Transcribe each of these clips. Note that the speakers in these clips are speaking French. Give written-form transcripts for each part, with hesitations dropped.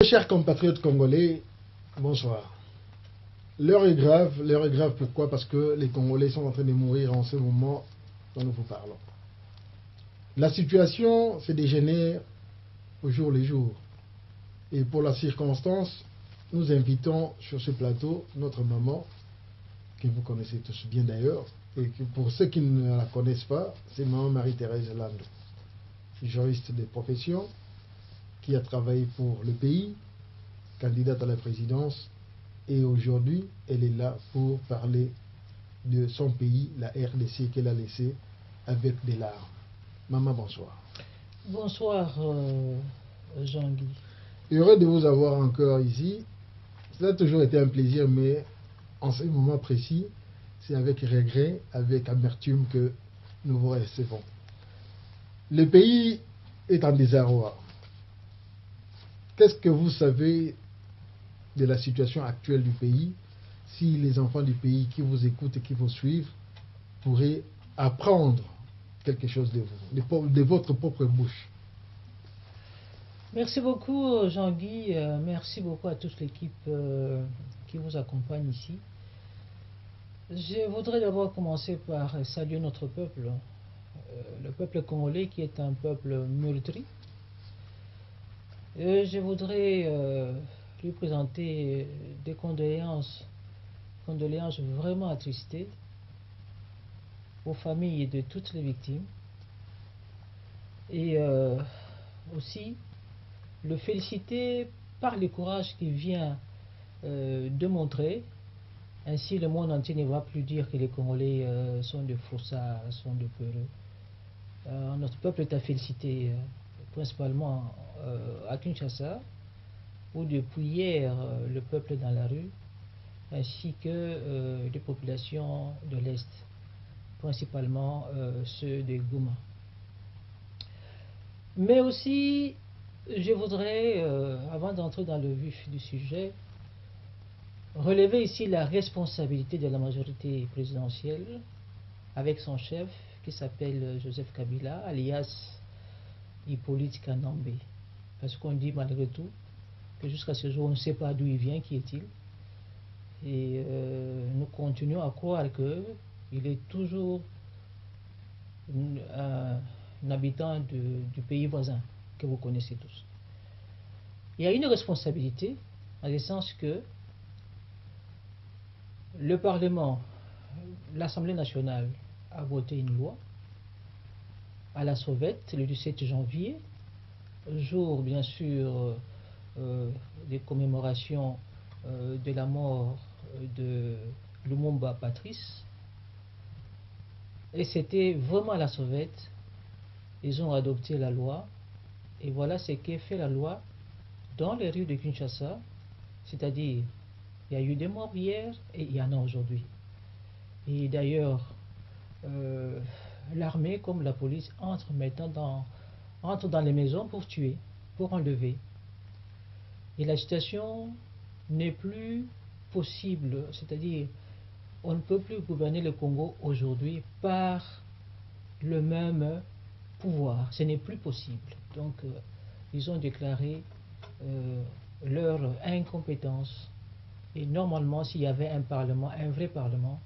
Chers compatriotes congolais, bonsoir. L'heure est grave pourquoi? Parce que les Congolais sont en train de mourir en ce moment dont nous vous parlons. La situation se dégénère au jour le jour. Et pour la circonstance, nous invitons sur ce plateau notre maman, que vous connaissez tous bien d'ailleurs, et que pour ceux qui ne la connaissent pas, c'est maman Marie-Thérèse Lando, juriste de profession, qui a travaillé pour le pays, candidate à la présidence, et aujourd'hui, elle est là pour parler de son pays, la RDC qu'elle a laissée avec des larmes. Maman, bonsoir. Bonsoir, Jean-Guy. Heureux de vous avoir encore ici. Ça a toujours été un plaisir, mais en ce moment précis, c'est avec regret, avec amertume que nous vous recevons. Le pays est en désarroi. Qu'est-ce que vous savez de la situation actuelle du pays, si les enfants du pays qui vous écoutent et qui vous suivent pourraient apprendre quelque chose de vous, de votre propre bouche? Merci beaucoup, Jean-Guy. Merci beaucoup à toute l'équipe qui vous accompagne ici. Je voudrais d'abord commencer par saluer notre peuple, le peuple congolais qui est un peuple meurtri. Je voudrais lui présenter des condoléances vraiment attristées aux familles de toutes les victimes. Et aussi le féliciter par le courage qu'il vient de montrer. Ainsi, le monde entier ne va plus dire que les Congolais sont de faussards, sont de peureux. Notre peuple est à féliciter, principalement à Kinshasa, où depuis hier, le peuple est dans la rue, ainsi que les populations de l'Est, principalement ceux de Goma. Mais aussi, je voudrais, avant d'entrer dans le vif du sujet, relever ici la responsabilité de la majorité présidentielle avec son chef qui s'appelle Joseph Kabila, alias Hippolyte Kanambe. Parce qu'on dit malgré tout que jusqu'à ce jour, on ne sait pas d'où il vient, qui est-il. Et nous continuons à croire qu'il est toujours un habitant du pays voisin que vous connaissez tous. Il y a une responsabilité, en le sens que le Parlement, l'Assemblée nationale a voté une loi à la sauvette le 17 janvier, jour bien sûr des commémorations de la mort de Lumumba Patrice. Et c'était vraiment à la sauvette. Ils ont adopté la loi. Et voilà ce qu'est fait la loi dans les rues de Kinshasa. C'est-à-dire, il y a eu des morts hier et il y en a aujourd'hui. Et d'ailleurs, l'armée comme la police entre dans les maisons pour tuer, pour enlever. Et la situation n'est plus possible, c'est-à-dire on ne peut plus gouverner le Congo aujourd'hui par le même pouvoir, ce n'est plus possible. Donc ils ont déclaré leur incompétence. Et normalement, s'il y avait un parlement, un vrai parlement,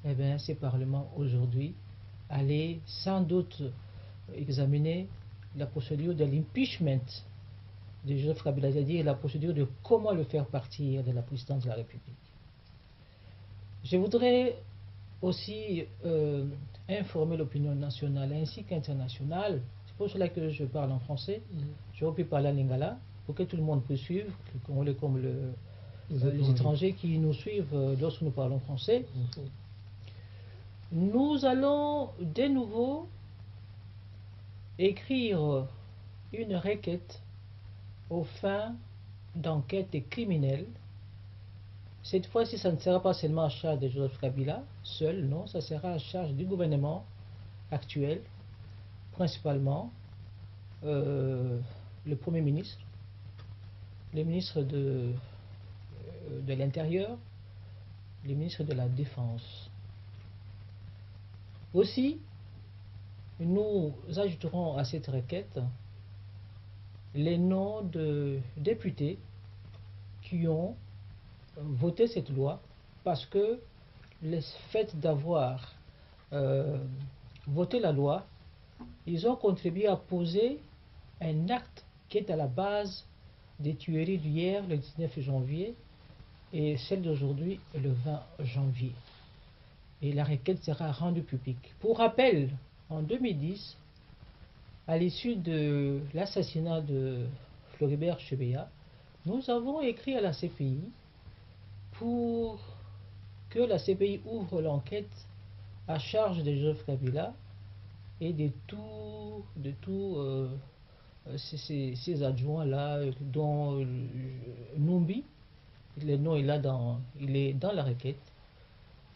eh bien, ces parlements aujourd'hui allaient sans doute examiner la procédure de l'impeachment de Joseph Kabila, c'est-à-dire la procédure de comment le faire partir de la présidence de la République. Je voudrais aussi informer l'opinion nationale ainsi qu'internationale. C'est pour cela que je parle en français. J'aurais pu parler en lingala pour que tout le monde puisse suivre, comme les étrangers qui nous suivent lorsque nous parlons français. Nous allons de nouveau écrire une requête aux fins d'enquête criminelle. Cette fois-ci, ça ne sera pas seulement à charge de Joseph Kabila seul, non, ça sera à charge du gouvernement actuel, principalement le Premier ministre, le ministre de l'Intérieur, le ministre de la Défense. Aussi, nous ajouterons à cette requête les noms de députés qui ont voté cette loi parce que le fait d'avoir voté la loi, ils ont contribué à poser un acte qui est à la base des tueries d'hier, le 19 janvier, et celle d'aujourd'hui, le 20 janvier. Et la requête sera rendue publique. Pour rappel, en 2010, à l'issue de l'assassinat de Floribert Chebeya, nous avons écrit à la CPI pour que la CPI ouvre l'enquête à charge de Joseph Kabila et de tous ces adjoints-là, dont Numbi, le nom est il est dans la requête.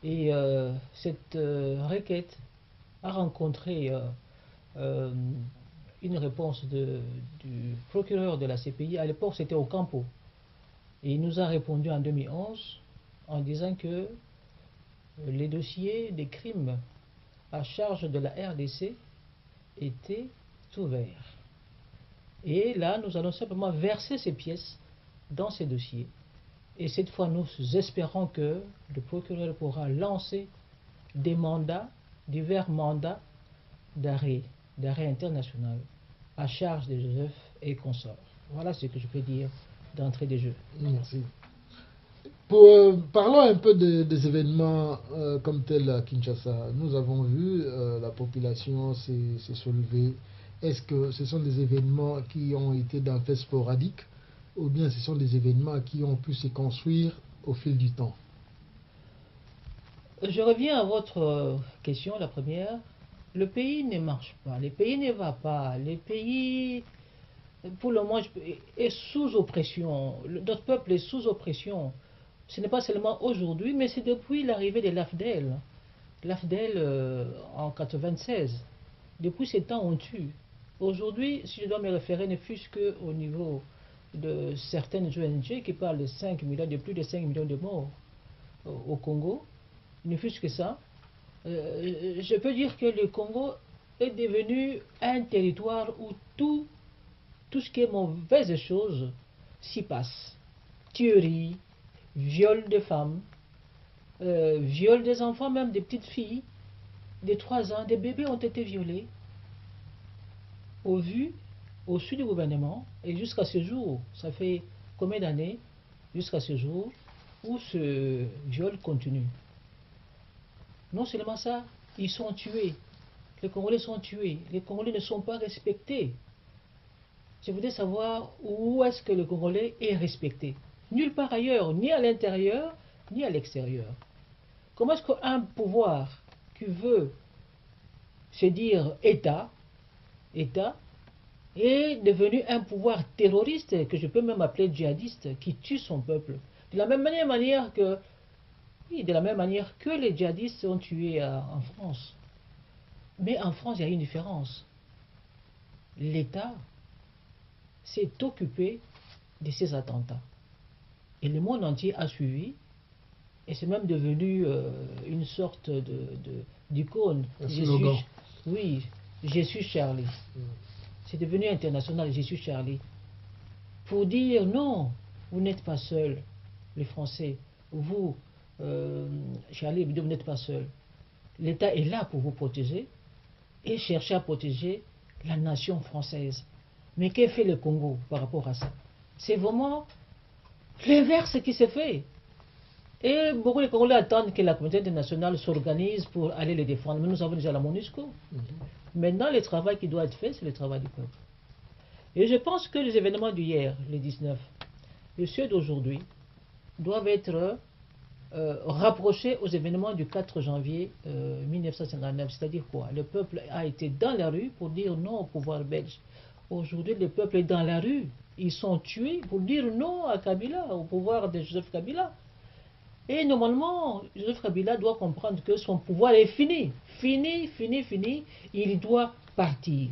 Et cette requête a rencontré une réponse du procureur de la CPI. À l'époque, c'était Ocampo. Et il nous a répondu en 2011 en disant que les dossiers des crimes à charge de la RDC étaient ouverts. Et là, nous allons simplement verser ces pièces dans ces dossiers. Et cette fois, nous espérons que le procureur pourra lancer des mandats, divers mandats d'arrêt international à charge de Joseph et consorts. Voilà ce que je peux dire d'entrée de jeu. Merci. Parlons un peu des événements comme tels à Kinshasa. Nous avons vu la population s'est soulevée. Est-ce que ce sont des événements qui ont été d'un fait sporadique ou bien ce sont des événements qui ont pu se construire au fil du temps? Je reviens à votre question, la première. Le pays ne marche pas, le pays ne va pas, le pays, pour le moment, est sous oppression. Notre peuple est sous oppression. Ce n'est pas seulement aujourd'hui, mais c'est depuis l'arrivée de l'AFDEL. L'AFDEL en 1996. Depuis ces temps, on tue. Aujourd'hui, si je dois me référer, ne fût-ce qu'au niveau de certaines ONG qui parlent de 5 millions, de plus de 5 millions de morts au Congo, ne fût-ce que ça, je peux dire que le Congo est devenu un territoire où tout ce qui est mauvaise chose s'y passe. Tuerie, viol de femmes, viol des enfants, même des petites filles de 3 ans, des bébés ont été violés au su du gouvernement, et jusqu'à ce jour, ça fait combien d'années, jusqu'à ce jour, où ce viol continue. Non seulement ça, ils sont tués. Les Congolais sont tués. Les Congolais ne sont pas respectés. Je voudrais savoir où est-ce que le Congolais est respecté. Nulle part ailleurs, ni à l'intérieur, ni à l'extérieur. Comment est-ce qu'un pouvoir qui veut se dire État, est devenu un pouvoir terroriste, que je peux même appeler djihadiste, qui tue son peuple? De la même manière que oui, de la même manière que les djihadistes ont tué en France. Mais en France, il y a une différence. L'État s'est occupé de ces attentats. Et le monde entier a suivi. Et c'est même devenu une sorte d'icône. Oui, je suis Charlie. C'est devenu international, je suis Charlie. Pour dire non, vous n'êtes pas seul, les Français. Vous, Charlie Hebdo, vous n'êtes pas seul. L'État est là pour vous protéger et chercher à protéger la nation française. Mais qu'est fait le Congo par rapport à ça? C'est vraiment l'inverse qui s'est fait. Et beaucoup de Congolais attendent que la communauté internationale s'organise pour aller les défendre. Mais nous avons déjà la MONUSCO. Maintenant, le travail qui doit être fait, c'est le travail du peuple. Et je pense que les événements d'hier, les 19, et ceux d'aujourd'hui, doivent être rapprochés aux événements du 4 janvier 1959. C'est-à-dire quoi? Le peuple a été dans la rue pour dire non au pouvoir belge. Aujourd'hui, le peuple est dans la rue. Ils sont tués pour dire non à Kabila, au pouvoir de Joseph Kabila. Et normalement, Joseph Kabila doit comprendre que son pouvoir est fini. Fini. Il doit partir.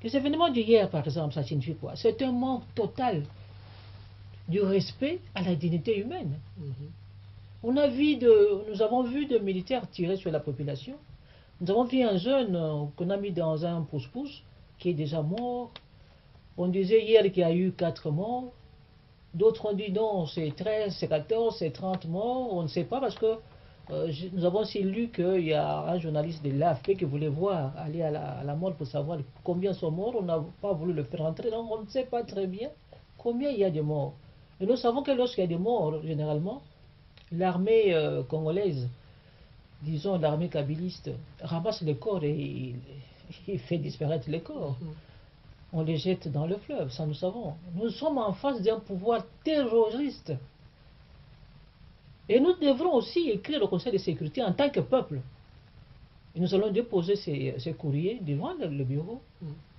Les événements d'hier, par exemple, ça signifie quoi? C'est un manque total du respect à la dignité humaine. Nous avons vu des militaires tirer sur la population. Nous avons vu un jeune qu'on a mis dans un pousse-pousse qui est déjà mort. On disait hier qu'il y a eu 4 morts. D'autres ont dit non, c'est 13, c'est 14, c'est 30 morts. On ne sait pas parce que nous avons aussi lu qu'il y a un journaliste de l'AFP qui voulait voir, aller à la mort pour savoir combien sont morts. On n'a pas voulu le faire entrer, donc on ne sait pas très bien combien il y a de morts. Et nous savons que lorsqu'il y a des morts, généralement, l'armée congolaise, disons l'armée kabiliste, ramasse les corps et il fait disparaître les corps. On les jette dans le fleuve, ça nous savons. Nous sommes en face d'un pouvoir terroriste. Et nous devrons aussi écrire au Conseil de sécurité en tant que peuple. Et nous allons déposer ces courriers devant le bureau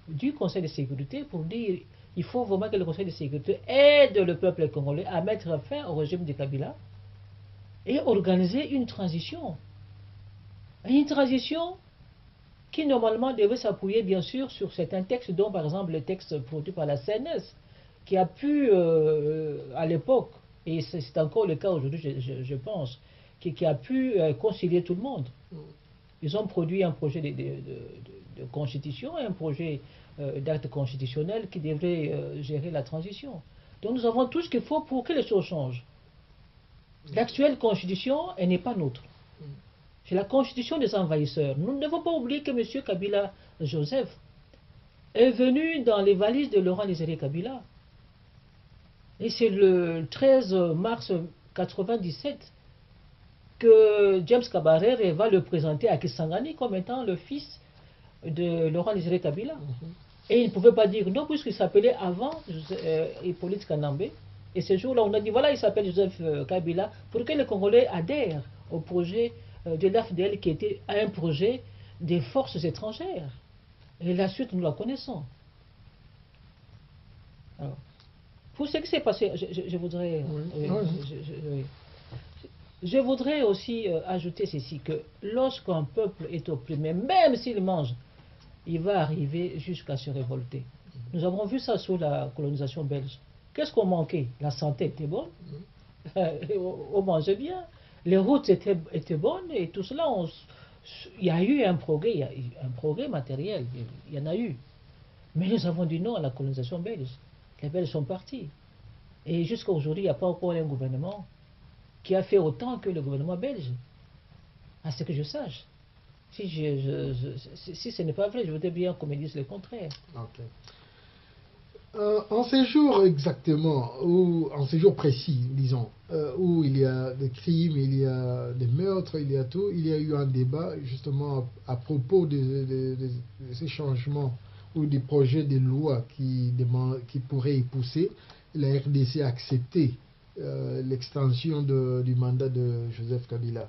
du Conseil de sécurité pour dire il faut vraiment que le Conseil de sécurité aide le peuple congolais à mettre fin au régime de Kabila et organiser une transition. Une transition qui normalement devait s'appuyer bien sûr sur certains textes, dont par exemple le texte produit par la CNS, qui a pu à l'époque, et c'est encore le cas aujourd'hui je pense, qui a pu concilier tout le monde. Ils ont produit un projet de constitution, un projet d'acte constitutionnel qui devrait gérer la transition. Donc nous avons tout ce qu'il faut pour que les choses changent. L'actuelle constitution, elle n'est pas nôtre. C'est la constitution des envahisseurs. Nous ne devons pas oublier que M. Kabila Joseph est venu dans les valises de Laurent Désiré Kabila. Et c'est le 13 mars 1997 que James Kabaré va le présenter à Kisangani comme étant le fils de Laurent Désiré Kabila. Et il ne pouvait pas dire non, puisqu'il s'appelait avant Hippolyte Kanambe. Et ce jour-là, on a dit voilà, il s'appelle Joseph Kabila, pour que les Congolais adhèrent au projet de l'AFDL qui était un projet des forces étrangères. Et la suite, nous la connaissons. Alors, pour ce qui s'est passé, je voudrais... Je voudrais aussi ajouter ceci, que lorsqu'un peuple est opprimé, même s'il mange, il va arriver jusqu'à se révolter. Nous avons vu ça sous la colonisation belge. Qu'est-ce qu'on manquait? La santé était bonne, on mangeait bien, les routes étaient bonnes et tout cela, il y a eu un progrès matériel, il y en a eu. Mais nous avons dit non à la colonisation belge. Les Belges sont partis. Et jusqu'à aujourd'hui, il n'y a pas encore un gouvernement qui a fait autant que le gouvernement belge, à ce que je sache. Si ce n'est pas vrai, je voudrais bien qu'on me dise le contraire. Okay. En ces jours exactement, ou en ces jours précis, disons, où il y a des crimes, il y a des meurtres, il y a tout, il y a eu un débat justement à propos de ces changements ou des projets de loi qui pourraient y pousser. La RDC a accepté l'extension du mandat de Joseph Kabila.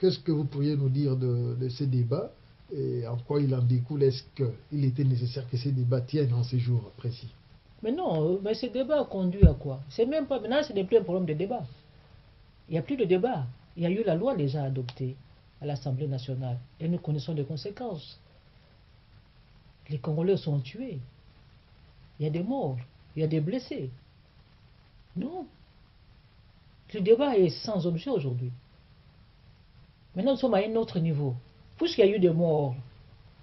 Qu'est-ce que vous pourriez nous dire de ces débats et en quoi il en découle? Est-ce qu'il était nécessaire que ces débats tiennent en ces jours précis? Mais non, mais ces débats conduisent à quoi? C'est même pas, maintenant ce n'est plus un problème de débat. Il n'y a plus de débat. Il y a eu la loi déjà adoptée à l'Assemblée nationale et nous connaissons les conséquences. Les Congolais sont tués. Il y a des morts, il y a des blessés. Non. Le débat est sans objet aujourd'hui. Maintenant, nous sommes à un autre niveau. Puisqu'il y a eu des morts,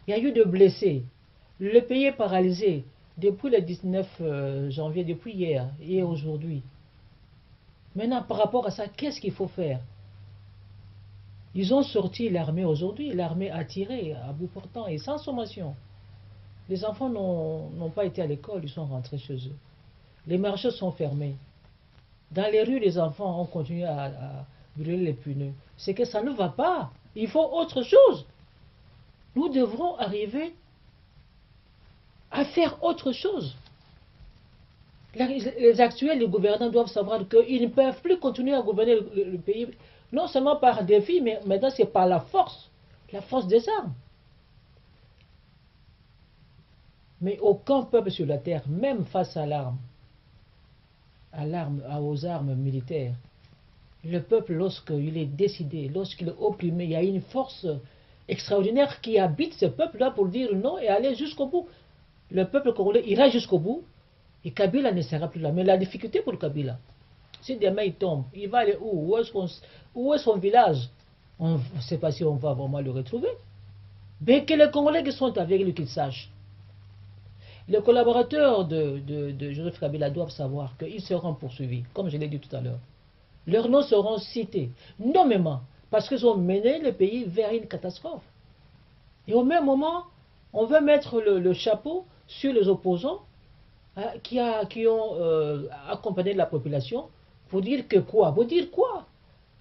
il y a eu des blessés, le pays est paralysé depuis le 19 janvier, depuis hier et aujourd'hui. Maintenant, par rapport à ça, qu'est-ce qu'il faut faire? Ils ont sorti l'armée aujourd'hui, l'armée a tiré à bout portant et sans sommation. Les enfants n'ont pas été à l'école, ils sont rentrés chez eux. Les marchés sont fermés. Dans les rues, les enfants ont continué à brûler les pneus. C'est que ça ne va pas. Il faut autre chose. Nous devrons arriver à faire autre chose. Les actuels, les gouvernants doivent savoir qu'ils ne peuvent plus continuer à gouverner le pays, non seulement par défi, mais maintenant c'est par la force des armes. Mais aucun peuple sur la terre, même face à aux armes militaires, le peuple, lorsqu'il est décidé, lorsqu'il est opprimé, il y a une force extraordinaire qui habite ce peuple-là pour dire non et aller jusqu'au bout. Le peuple congolais ira jusqu'au bout et Kabila ne sera plus là. Mais la difficulté pour Kabila, si demain il tombe, il va aller où? Où est son village? On ne sait pas si on va vraiment le retrouver. Mais que les Congolais qui sont avec lui, qu'ils sachent. Les collaborateurs de Joseph Kabila doivent savoir qu'ils seront poursuivis, comme je l'ai dit tout à l'heure. Leurs noms seront cités, nommément, parce qu'ils ont mené le pays vers une catastrophe. Et au même moment, on veut mettre le chapeau sur les opposants qui ont accompagné la population pour dire que quoi? Pour dire quoi?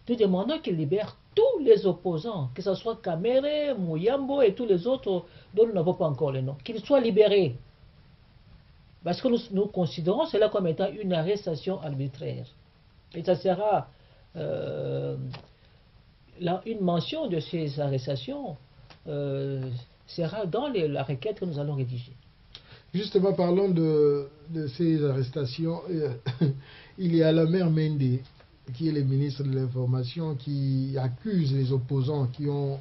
Nous demandons qu'ils libèrent tous les opposants, que ce soit Kamere, Mouyambo et tous les autres dont nous n'avons pas encore le nom, qu'ils soient libérés. Parce que nous considérons cela comme étant une arrestation arbitraire. Et ça sera une mention de ces arrestations sera dans la requête que nous allons rédiger. Justement, parlons de ces arrestations. Il y a la mère Mende, qui est le ministre de l'Information, qui accuse les opposants qui ont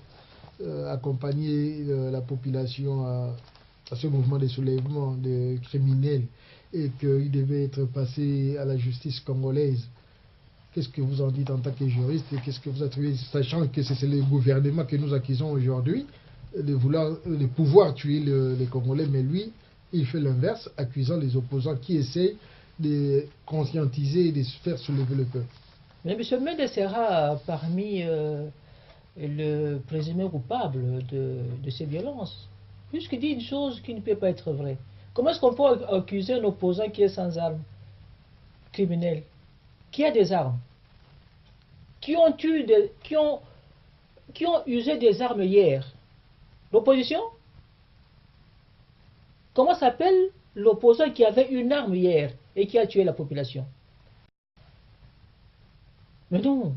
accompagné la population à ce mouvement de soulèvement de criminels et qu'il devait être passé à la justice congolaise. Qu'est-ce que vous en dites en tant que juriste et qu'est-ce que vous attribuez, sachant que c'est le gouvernement que nous accusons aujourd'hui de pouvoir tuer les Congolais, mais lui, il fait l'inverse, accusant les opposants qui essayent de conscientiser et de faire soulever le peuple. Mais M. Mende sera parmi le présumé coupable de ces violences, puisqu'il dit une chose qui ne peut pas être vraie. Comment est-ce qu'on peut accuser un opposant qui est sans armes, criminel, qui a des armes, qui ont usé des armes hier? L'opposition? Comment s'appelle l'opposant qui avait une arme hier et qui a tué la population? Mais non.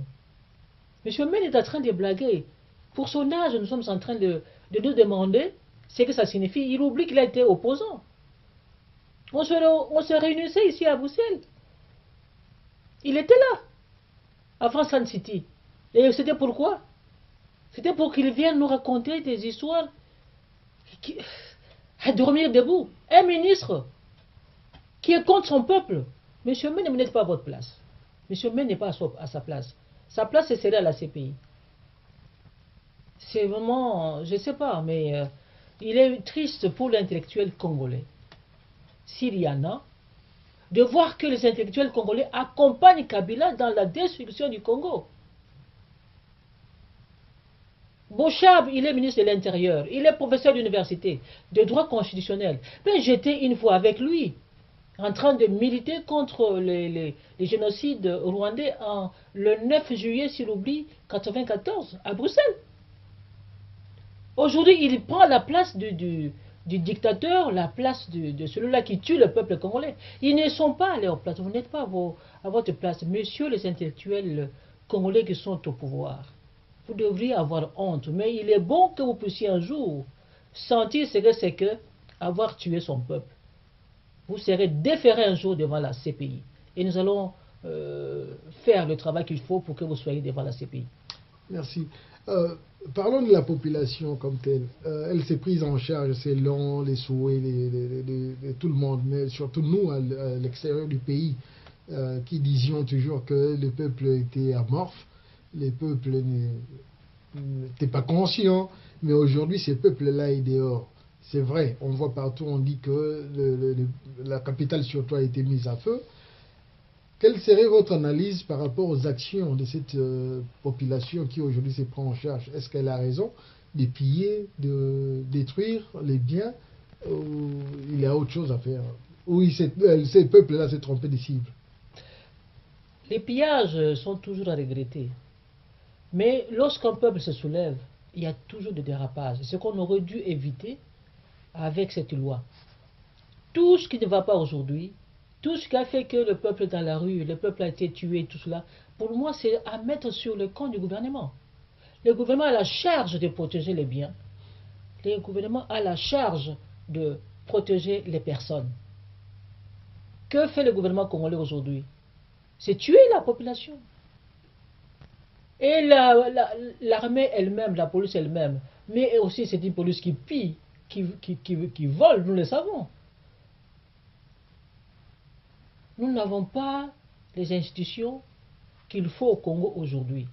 M. Men est en train de blaguer. Pour son âge, nous sommes en train de nous demander ce que ça signifie. Il oublie qu'il a été opposant. On se réunissait ici à Bruxelles. Il était là, à France City. Et c'était pourquoi? C'était pour qu'il vienne nous raconter des histoires à dormir debout. Un ministre qui est contre son peuple. Monsieur Men, vous n'êtes pas à votre place. Monsieur Men n'est pas à sa place. Sa place, c'est à la CPI. C'est vraiment, je ne sais pas, mais il est triste pour l'intellectuel congolais, s'il y en a, de voir que les intellectuels congolais accompagnent Kabila dans la destruction du Congo. Bouchab, il est ministre de l'Intérieur, il est professeur d'université, de droit constitutionnel. Mais j'étais une fois avec lui, en train de militer contre les génocides rwandais le 9 juillet, s'il oublie, 1994, à Bruxelles. Aujourd'hui, il prend la place du dictateur, la place de celui-là qui tue le peuple congolais. Ils ne sont pas à leur place, vous n'êtes pas à votre place. Messieurs les intellectuels congolais qui sont au pouvoir, vous devriez avoir honte, mais il est bon que vous puissiez un jour sentir ce que c'est que avoir tué son peuple. Vous serez déféré un jour devant la CPI. Et nous allons faire le travail qu'il faut pour que vous soyez devant la CPI. Merci. Parlons de la population comme telle. Elle s'est prise en charge selon les souhaits de tout le monde, mais surtout nous, à l'extérieur du pays, qui disions toujours que le peuple était amorphe, le peuple n'était pas conscient, mais aujourd'hui, ce peuple-là est dehors. C'est vrai, on voit partout, on dit que la capitale surtout a été mise à feu. Quelle serait votre analyse par rapport aux actions de cette population qui aujourd'hui se prend en charge? Est-ce qu'elle a raison de piller, de détruire les biens, ou il y a autre chose à faire? Ou ce peuple-là s'est trompé de cible? Les pillages sont toujours à regretter. Mais lorsqu'un peuple se soulève, il y a toujours des dérapages. C'est ce qu'on aurait dû éviter avec cette loi. Tout ce qui ne va pas aujourd'hui, tout ce qui a fait que le peuple est dans la rue, le peuple a été tué, tout cela, pour moi, c'est à mettre sur le compte du gouvernement. Le gouvernement a la charge de protéger les biens. Le gouvernement a la charge de protéger les personnes. Que fait le gouvernement congolais aujourd'hui? C'est tuer la population. Et l'armée elle-même, la police elle-même, mais aussi c'est une police qui pille, qui vole, nous le savons. Nous n'avons pas les institutions qu'il faut au Congo aujourd'hui.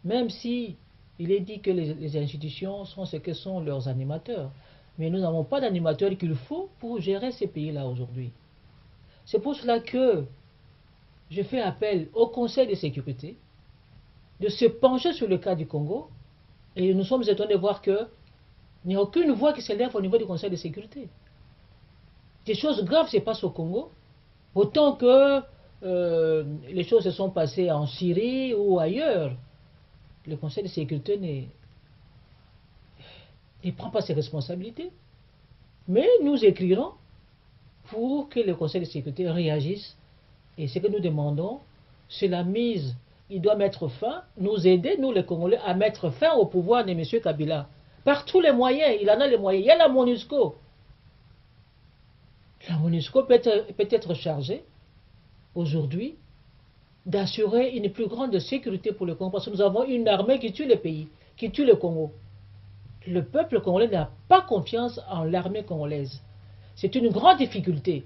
Même si il est dit que les institutions sont ce que sont leurs animateurs. Mais nous n'avons pas d'animateur qu'il faut pour gérer ces pays-là aujourd'hui. C'est pour cela que je fais appel au Conseil de sécurité de se pencher sur le cas du Congo. Et nous sommes étonnés de voir qu'il n'y a aucune voix qui s'élève au niveau du Conseil de sécurité. Des choses graves se passent au Congo, autant que les choses se sont passées en Syrie ou ailleurs. Le Conseil de sécurité ne prend pas ses responsabilités. Mais nous écrirons pour que le Conseil de sécurité réagisse. Et ce que nous demandons, c'est la mise. Il doit mettre fin, nous aider, nous les Congolais, à mettre fin au pouvoir de M. Kabila. Par tous les moyens, il en a les moyens. Il y a la MONUSCO. La MONUSCO peut être chargée, aujourd'hui, d'assurer une plus grande sécurité pour le Congo. Parce que nous avons une armée qui tue le pays, qui tue le Congo. Le peuple congolais n'a pas confiance en l'armée congolaise. C'est une grande difficulté.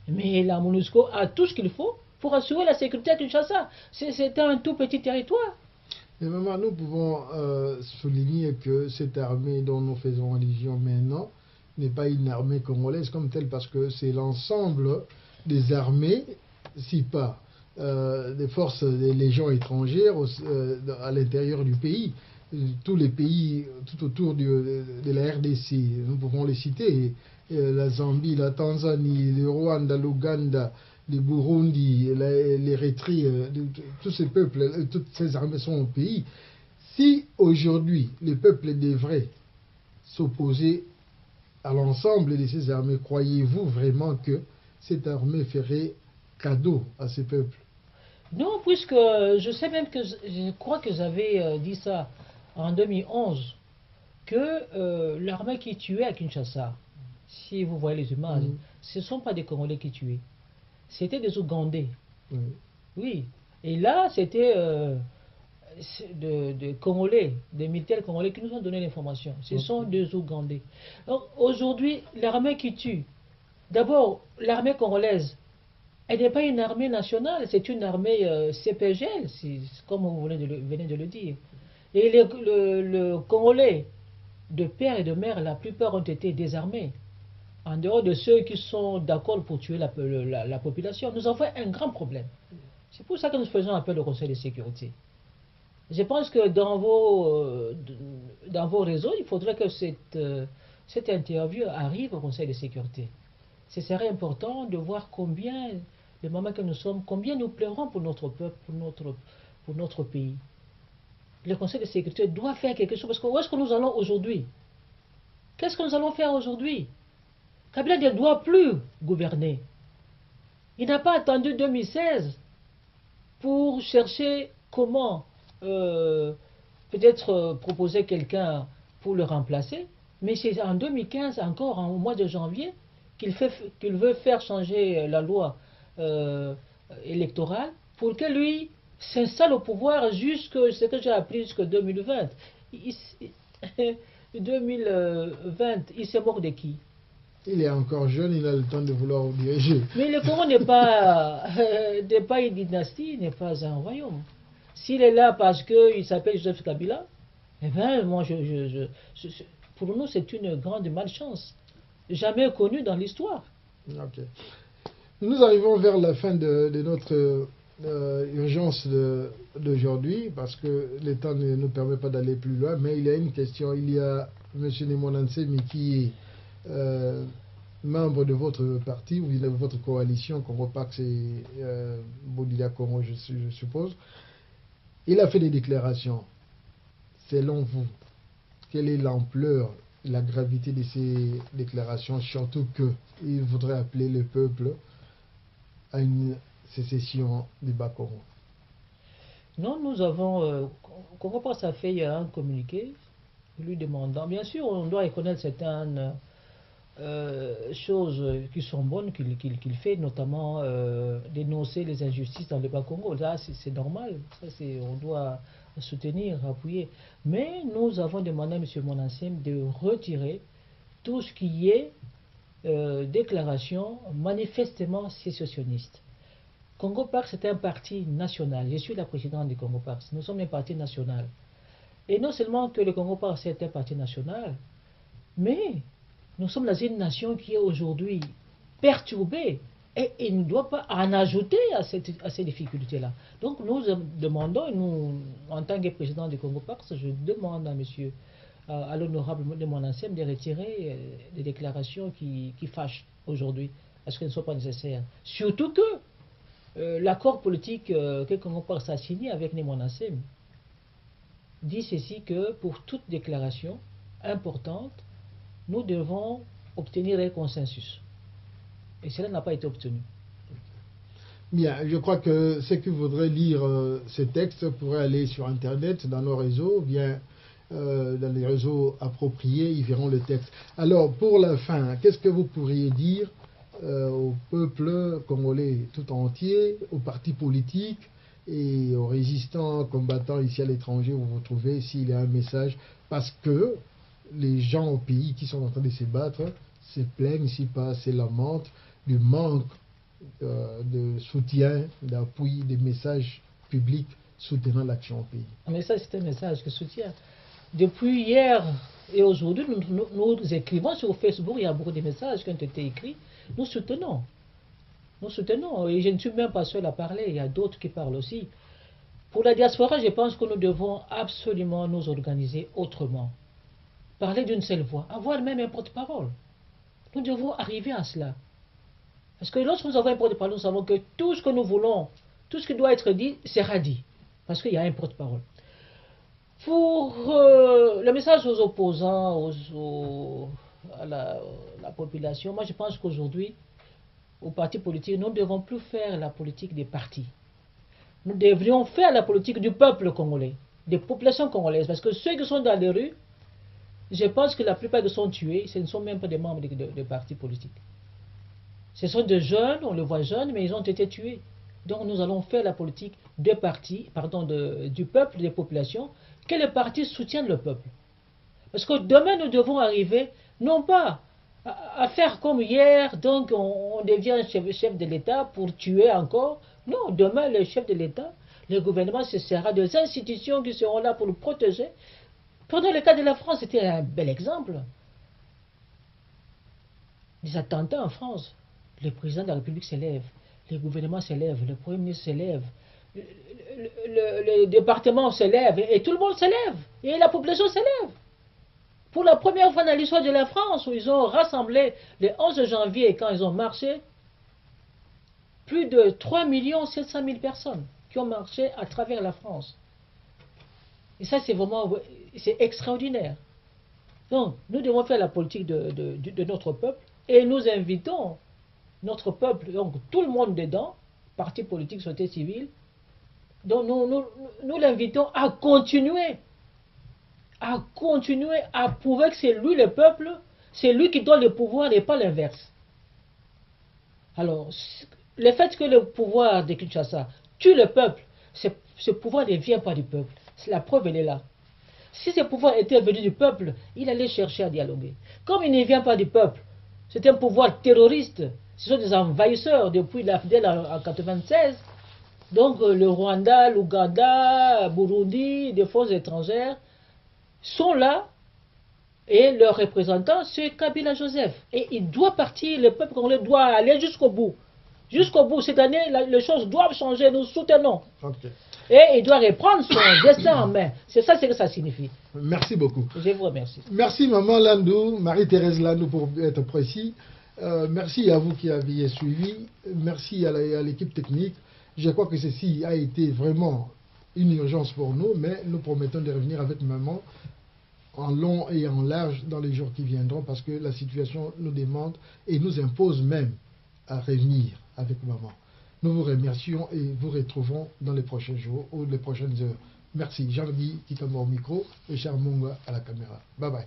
Mais la MONUSCO a tout ce qu'il faut pour assurer la sécurité à Kinshasa. C'est un tout petit territoire. Mais maman, nous pouvons souligner que cette armée dont nous faisons allusion maintenant n'est pas une armée congolaise comme telle, parce que c'est l'ensemble des armées, si pas des forces des légions étrangères à l'intérieur du pays. Tous les pays tout autour de la RDC, nous pouvons les citer, la Zambie, la Tanzanie, le Rwanda, l'Ouganda, le Burundi, l'Érythrée, tous ces peuples, toutes ces armées sont au pays. Si aujourd'hui les peuples devraient s'opposer à l'ensemble de ces armées, croyez-vous vraiment que cette armée ferait cadeau à ces peuples? Non, puisque je sais même que je crois que j'avais dit ça en 2011, que l'armée qui tuait à Kinshasa, si vous voyez les images, ce ne sont pas des Congolais qui tuaient, c'était des Ougandais. Oui. Et là, c'était des Congolais, des militaires congolais qui nous ont donné l'information. Ce sont des Ougandais. Donc aujourd'hui, l'armée qui tue, d'abord, l'armée congolaise, elle n'est pas une armée nationale, c'est une armée CPGL, comme vous venez de le dire. Et le Congolais, de père et de mère, la plupart ont été désarmés. En dehors de ceux qui sont d'accord pour tuer la population, nous avons un grand problème. C'est pour ça que nous faisons appel au Conseil de sécurité. Je pense que dans vos réseaux, il faudrait que cette interview arrive au Conseil de sécurité. Ce serait important de voir combien, le moment que nous sommes, combien nous pleurons pour notre peuple, pour notre pays. Le Conseil de sécurité doit faire quelque chose, parce que où est-ce que nous allons aujourd'hui? Qu'est-ce que nous allons faire aujourd'hui? Kabila ne doit plus gouverner. Il n'a pas attendu 2016 pour chercher comment peut-être proposer quelqu'un pour le remplacer, mais c'est en 2015, encore au mois de janvier, qu'il veut faire changer la loi électorale pour que lui s'installe au pouvoir jusqu'à ce que j'ai appris, jusqu'à 2020. 2020, il s'est mort de qui? Il est encore jeune, il a le temps de vouloir diriger. Mais le Congo n'est pas une dynastie, n'est pas un royaume. S'il est là parce qu'il s'appelle Joseph Kabila, eh bien, moi, pour nous, c'est une grande malchance. Jamais connue dans l'histoire. Ok. Nous arrivons vers la fin de notre urgence d'aujourd'hui, parce que le temps ne nous permet pas d'aller plus loin, mais il y a une question. Il y a M. Nemonansemi qui est membre de votre parti, ou de votre coalition, Congo Pax et Bodilia Congo, je suppose. Il a fait des déclarations. Selon vous, quelle est l'ampleur, la gravité de ces déclarations, surtout qu'il voudrait appeler le peuple à une sécession du Bas-Congo? Non, nous avons... Congo Pax a fait un communiqué lui demandant... Bien sûr, on doit reconnaître certaines choses qui sont bonnes qu'il fait, notamment dénoncer les injustices dans le Bas-Congo. Là, c'est normal, ça, on doit soutenir, appuyer. Mais nous avons demandé à M. Monansem de retirer tout ce qui est déclaration manifestement sécessionniste. Congo Pax est un parti national. Je suis la présidente du Congo Pax. Nous sommes un parti national. Et non seulement que le Congo Pax est un parti national, mais Nous sommes dans une nation qui est aujourd'hui perturbée et il ne doit pas en ajouter à ces difficultés-là. Donc nous demandons, nous, en tant que président du Congo Pax, je demande à monsieur, à l'honorable de mon ancien de retirer des déclarations qui fâchent aujourd'hui, parce qu'elles ne sont pas nécessaires. Surtout que l'accord politique que Congo Pax a signé avec Nemonassem dit ceci, que pour toute déclaration importante, nous devons obtenir un consensus. Et cela n'a pas été obtenu. Bien, je crois que ceux qui voudraient lire ces textes pourraient aller sur Internet, dans nos réseaux, bien dans les réseaux appropriés, ils verront le texte. Alors, pour la fin, qu'est-ce que vous pourriez dire au peuple congolais tout entier, aux partis politiques et aux résistants, combattants ici à l'étranger où vous vous trouvez, s'il y a un message, parce que les gens au pays qui sont en train de se battre se plaignent, si pas se lamentent du manque de soutien, d'appui, des messages publics soutenant l'action au pays. Mais ça, c'est un message que soutient. Depuis hier et aujourd'hui, nous écrivons sur Facebook, il y a beaucoup de messages qui ont été écrits, nous soutenons. Nous soutenons, et je ne suis même pas seul à parler, il y a d'autres qui parlent aussi. Pour la diaspora, je pense que nous devons absolument nous organiser autrement. Parler d'une seule voix, avoir même un porte-parole. Nous devons arriver à cela. Parce que lorsque nous avons un porte-parole, nous savons que tout ce que nous voulons, tout ce qui doit être dit, sera dit. Parce qu'il y a un porte-parole. Pour le message aux opposants, à la population, moi je pense qu'aujourd'hui, aux partis politiques, nous ne devons plus faire la politique des partis. Nous devrions faire la politique du peuple congolais, des populations congolaises. Parce que ceux qui sont dans les rues, je pense que la plupart qui sont tués, ce ne sont même pas des membres de partis politiques. Ce sont des jeunes, on les voit jeunes, mais ils ont été tués. Donc nous allons faire la politique des partis, du peuple, des populations, que les partis soutiennent le peuple. Parce que demain, nous devons arriver, non pas à faire comme hier, donc on devient chef de l'État pour tuer encore. Non, demain, le chef de l'État, le gouvernement, ce sera des institutions qui seront là pour nous protéger. Pendant le cas de la France, c'était un bel exemple. Des attentats en France. Le président de la République s'élève, le gouvernement s'élève, le Premier ministre s'élève, le département s'élève, et tout le monde s'élève, et la population s'élève. Pour la première fois dans l'histoire de la France, où ils ont rassemblé le 11 janvier, quand ils ont marché, plus de 3 700 000 personnes qui ont marché à travers la France. Et ça, c'est vraiment extraordinaire. Donc, nous devons faire la politique de notre peuple, et nous invitons notre peuple, donc tout le monde dedans, partis politiques, société civile, donc nous l'invitons à continuer à prouver que c'est lui le peuple, c'est lui qui donne le pouvoir et pas l'inverse. Alors, le fait que le pouvoir de Kinshasa tue le peuple, ce pouvoir ne vient pas du peuple. La preuve, elle est là. Si ce pouvoir était venu du peuple, il allait chercher à dialoguer. Comme il ne vient pas du peuple, c'est un pouvoir terroriste. Ce sont des envahisseurs depuis la FDL en 1996. Donc le Rwanda, l'Ouganda, Burundi, des forces étrangères sont là et leurs représentants, c'est Kabila Joseph. Et il doit partir, le peuple congolais doit aller jusqu'au bout. Jusqu'au bout, cette année, les choses doivent changer, nous soutenons. Okay. Et il doit reprendre son destin en main. C'est ça ce que ça signifie. Merci beaucoup. Je vous remercie. Merci Maman Landou, Marie-Thérèse Landou pour être précis. Merci à vous qui aviez suivi. Merci à l'équipe technique. Je crois que ceci a été vraiment une urgence pour nous, mais nous promettons de revenir avec Maman en long et en large dans les jours qui viendront parce que la situation nous demande et nous impose même à revenir avec Maman. Nous vous remercions et vous retrouvons dans les prochains jours ou les prochaines heures. Merci. Jean-Guy Kikamba au micro et Charles Munga à la caméra. Bye bye.